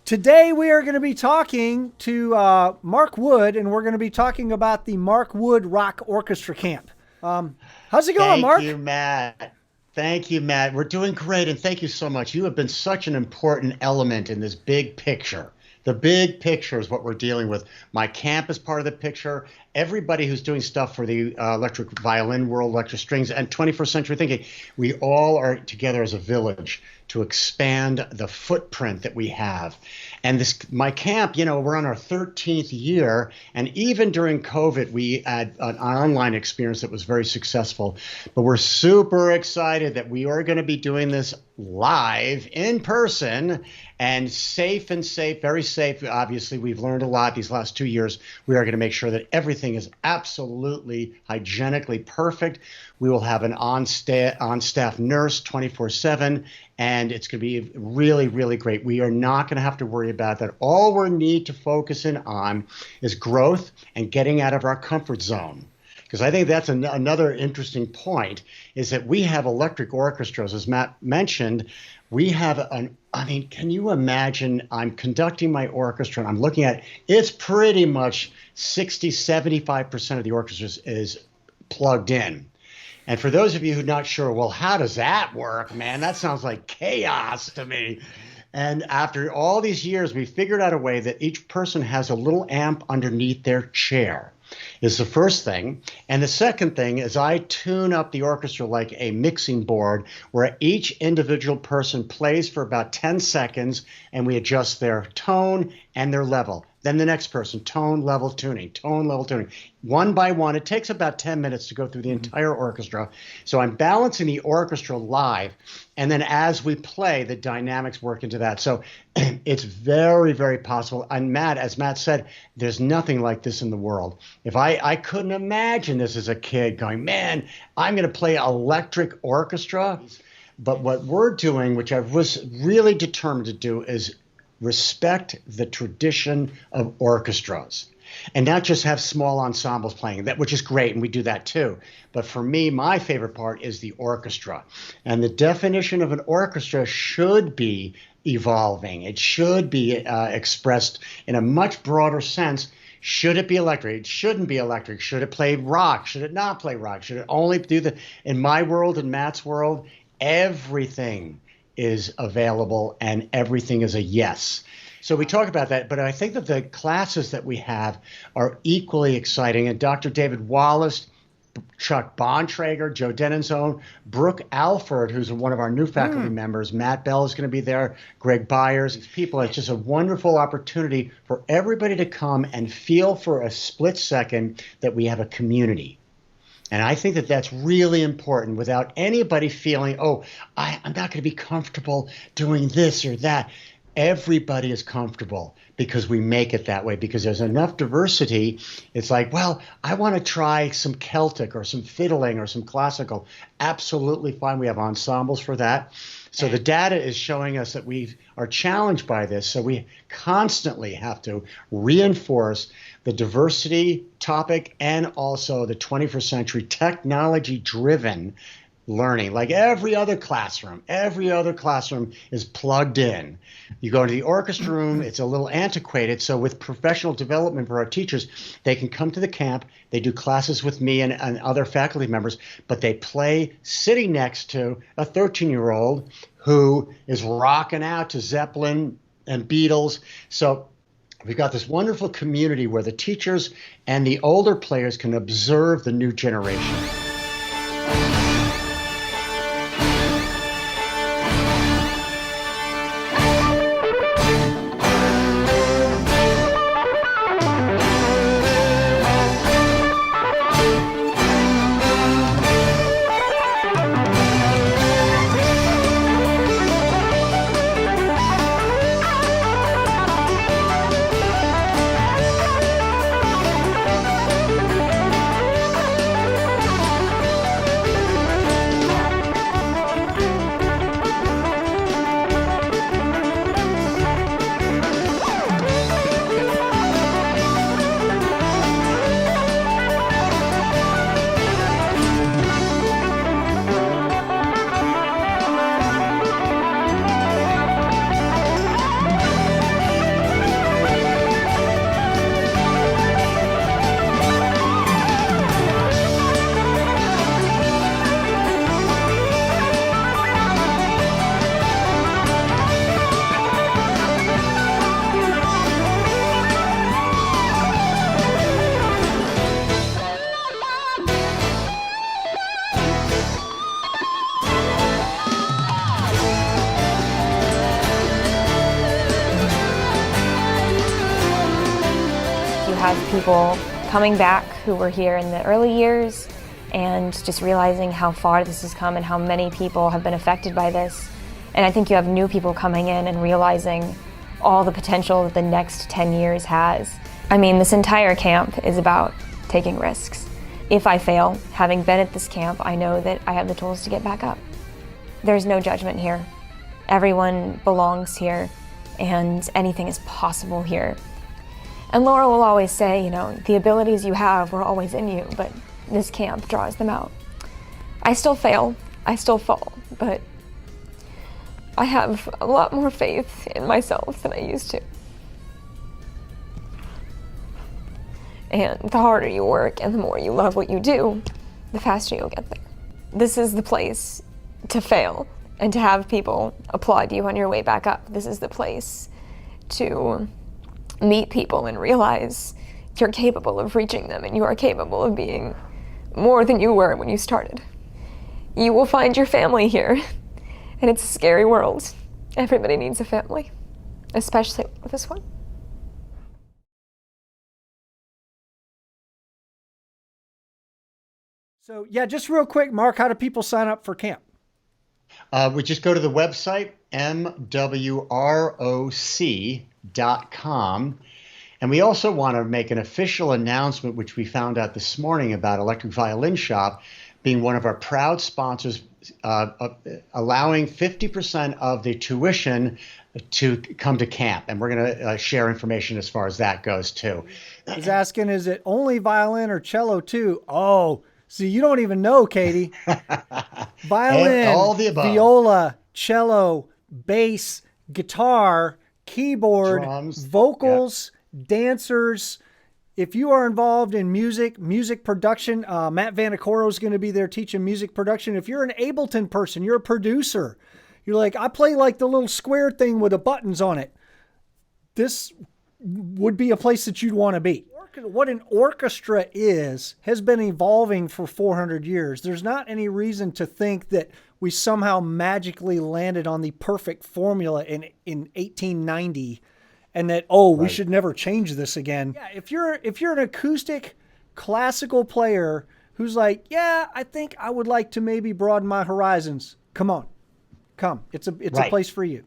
Today we are going to be talking to Mark Wood, and we're going to be talking about the Mark Wood Rock Orchestra Camp. How's it going, Mark? Thank you, Matt. Thank you, Matt. We're doing great, and thank you so much. You have been such an important element in this big picture. The big picture is what we're dealing with. My camp is part of the picture. Everybody who's doing stuff for the electric violin world, electric strings, and 21st century thinking, we all are together as a village to expand the footprint that we have. And my camp, we're on our 13th year, and even during COVID, we had an online experience that was very successful. But we're super excited that we are going to be doing this live in person and safe, very safe. Obviously, we've learned a lot these last 2 years. We are going to make sure that everything is absolutely hygienically perfect. We will have an on-staff nurse 24/7, and it's going to be really, really great. We are not going to have to worry about that. All we need to focus in on is growth and getting out of our comfort zone. Because I think that's another interesting point, is that we have electric orchestras, as Matt mentioned. We have can you imagine, I'm conducting my orchestra and I'm looking at, it's pretty much 75% of the orchestra is plugged in. And for those of you who are not sure, well, how does that work, man? That sounds like chaos to me. And after all these years, we figured out a way that each person has a little amp underneath their chair, is the first thing. And the second thing is I tune up the orchestra like a mixing board where each individual person plays for about 10 seconds and we adjust their tone and their level. Then the next person, tone, level, tuning, one by one. It takes about 10 minutes to go through the entire orchestra. So I'm balancing the orchestra live. And then as we play, the dynamics work into that. So it's very, very possible. And as Matt said, there's nothing like this in the world. If I couldn't imagine this as a kid going, man, I'm going to play electric orchestra. But what we're doing, which I was really determined to do, is respect the tradition of orchestras and not just have small ensembles playing that, which is great, and we do that too. But for me, my favorite part is the orchestra. And the definition of an orchestra should be evolving. It should be expressed in a much broader sense. Should it be electric? It shouldn't be electric. Should it play rock? Should it not play rock? Should it only do in my world, in Matt's world, everything is available and everything is a yes. So we talk about that, but I think that the classes that we have are equally exciting. And Dr. David Wallace, Chuck Bontrager, Joe Denenzone, Brooke Alford, who's one of our new faculty members, Matt Bell is going to be there, Greg Byers. People, it's just a wonderful opportunity for everybody to come and feel for a split second that we have a community. And I think that that's really important without anybody feeling, I'm not going to be comfortable doing this or that. Everybody is comfortable because we make it that way, because there's enough diversity. It's like, well, I want to try some Celtic or some fiddling or some classical. Absolutely fine. We have ensembles for that. So the data is showing us that we are challenged by this. So we constantly have to reinforce the diversity topic and also the 21st century technology-driven learning. Like every other classroom is plugged in. You go into the orchestra room, it's a little antiquated. So with professional development for our teachers, they can come to the camp, they do classes with me and other faculty members, but they play sitting next to a 13-year-old who is rocking out to Zeppelin and Beatles. So we've got this wonderful community where the teachers and the older players can observe the new generation. have people coming back who were here in the early years and just realizing how far this has come and how many people have been affected by this. And I think you have new people coming in and realizing all the potential that the next 10 years has. I mean, this entire camp is about taking risks. If I fail, having been at this camp, I know that I have the tools to get back up. There's no judgment here. Everyone belongs here, and anything is possible here. And Laura will always say, you know, the abilities you have were always in you, but this camp draws them out. I still fail, I still fall, but I have a lot more faith in myself than I used to. And the harder you work and the more you love what you do, the faster you'll get there. This is the place to fail and to have people applaud you on your way back up. This is the place to meet people and realize you're capable of reaching them and you are capable of being more than you were when you started. You will find your family here, and it's a scary world. Everybody needs a family, especially this one. So yeah, just real quick, Mark, how do people sign up for camp? We just go to the website, MWROC.com. And we also want to make an official announcement, which we found out this morning about Electric Violin Shop being one of our proud sponsors, allowing 50% of the tuition to come to camp. And we're going to share information as far as that goes, too. He's asking, is it only violin or cello, too? Oh, see, you don't even know, Katie. Violin, all the above. Viola, cello, bass, guitar, keyboard, drums, vocals, dancers. If you are involved in music production, Matt Vanicoro is going to be there teaching music production. If you're an Ableton person, you're a producer. You're like, I play like the little square thing with the buttons on it. This would be a place that you'd want to be. What an orchestra has been evolving for 400 years. There's not any reason to think that we somehow magically landed on the perfect formula in 1890 and that, we should never change this again. Yeah, if you're an acoustic classical player who's like, yeah, I think I would like to maybe broaden my horizons, come. It's a place for you.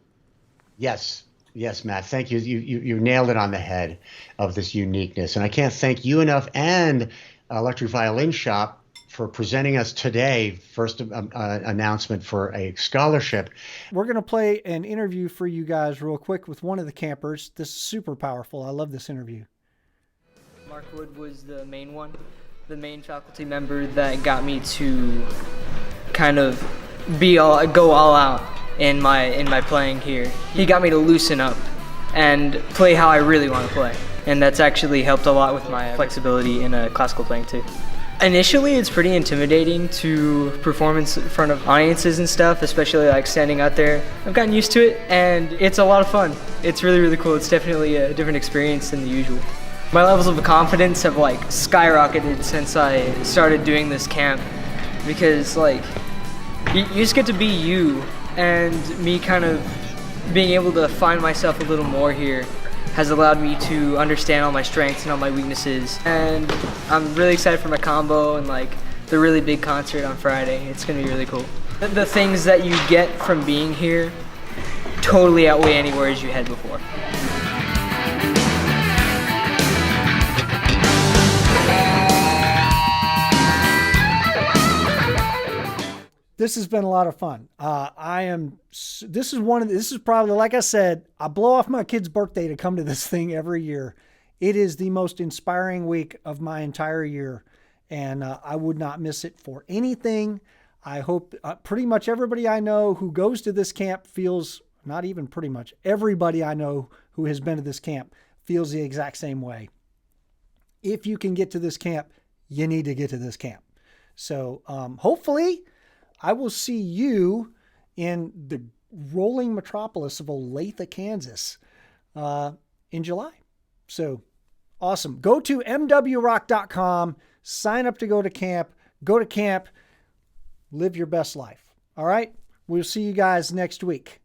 Yes, Matt. Thank you. You nailed it on the head of this uniqueness. And I can't thank you enough and Electric Violin Shop for presenting us today, first announcement for a scholarship. We're going to play an interview for you guys real quick with one of the campers. This is super powerful. I love this interview. Mark Wood was the main faculty member that got me to kind of go all out in my playing here. He got me to loosen up and play how I really want to play. And that's actually helped a lot with my flexibility in classical playing too. Initially, it's pretty intimidating to perform in front of audiences and stuff, especially like standing out there. I've gotten used to it, and it's a lot of fun. It's really, really cool. It's definitely a different experience than the usual. My levels of confidence have like skyrocketed since I started doing this camp, because like you just get to be you, and me kind of being able to find myself a little more here has allowed me to understand all my strengths and all my weaknesses. And I'm really excited for my combo and like the really big concert on Friday. It's gonna be really cool. The things that you get from being here totally outweigh anywhere as you had before. This has been a lot of fun. This is probably, like I said, I blow off my kid's birthday to come to this thing every year. It is the most inspiring week of my entire year, and I would not miss it for anything. I hope pretty much everybody I know who goes to this camp feels, not even pretty much, everybody I know who has been to this camp feels the exact same way. If you can get to this camp, you need to get to this camp. So hopefully I will see you in the rolling metropolis of Olathe, Kansas in July. So awesome. Go to MWROC.com, sign up to go to camp, live your best life. All right. We'll see you guys next week.